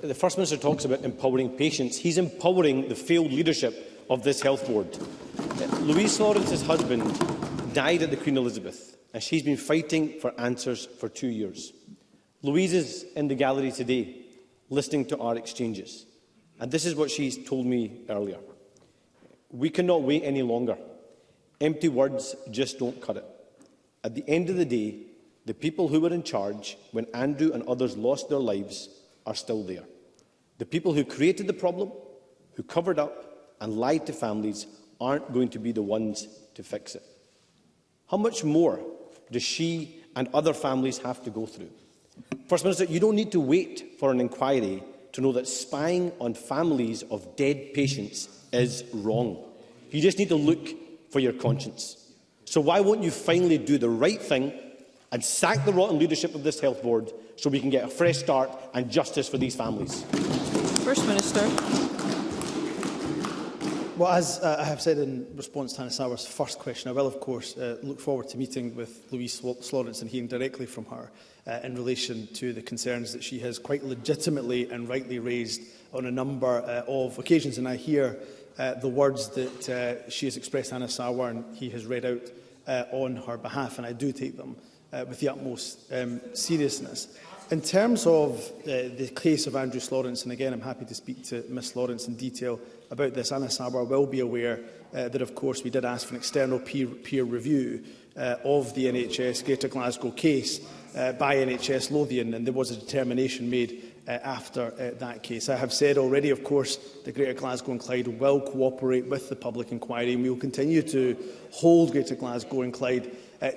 The First Minister talks about empowering patients. He's empowering the failed leadership of this health board. Louise Slorance's husband died at the Queen Elizabeth, and she's been fighting for answers for 2 years. Louise is in the gallery today, listening to our exchanges, and this is what she's told me earlier. We cannot wait any longer. Empty words just don't cut it. At the end of the day, the people who were in charge when Andrew and others lost their lives are still there. The people who created the problem, who covered up and lied to families, aren't going to be the ones to fix it. How much more does she and other families have to go through? First Minister, you don't need to wait for an inquiry to know that spying on families of dead patients is wrong. You just need to look for your conscience. So why won't you finally do the right thing and sack the rotten leadership of this health board so we can get a fresh start and justice for these families? First Minister. Well, as I have said in response to Hannah Sarwar's first question, I will, of course, look forward to meeting with Louise Slorance and hearing directly from her in relation to the concerns that she has quite legitimately and rightly raised on a number of occasions. And I hear the words that she has expressed, Hannah Sarwar, and he has read out on her behalf, and I do take them with the utmost seriousness. In terms of the case of Andrew Slorance, and again I'm happy to speak to Ms Slorance in detail about this, Hannah Sarwar will be aware that of course we did ask for an external peer review of the NHS Greater Glasgow case by NHS Lothian, and there was a determination made after that case. I have said already, of course, that Greater Glasgow and Clyde will cooperate with the public inquiry, and we will continue to hold Greater Glasgow and Clyde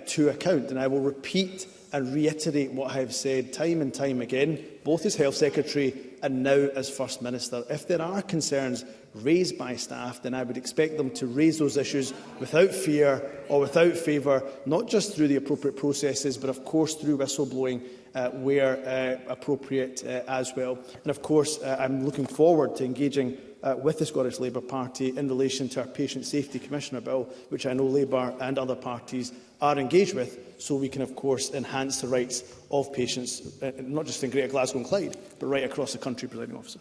to account. And I will repeat and reiterate what I have said time and time again, both as Health Secretary and now as First Minister. If there are concerns raised by staff, then I would expect them to raise those issues without fear or without favour, not just through the appropriate processes, but of course through whistleblowing where appropriate as well. And of course, I'm looking forward to engaging with the Scottish Labour Party in relation to our Patient Safety Commissioner Bill, which I know Labour and other parties are engaged with, so we can of course enhance the rights of patients, not just in Greater Glasgow and Clyde, but right across the country, Presiding Officer.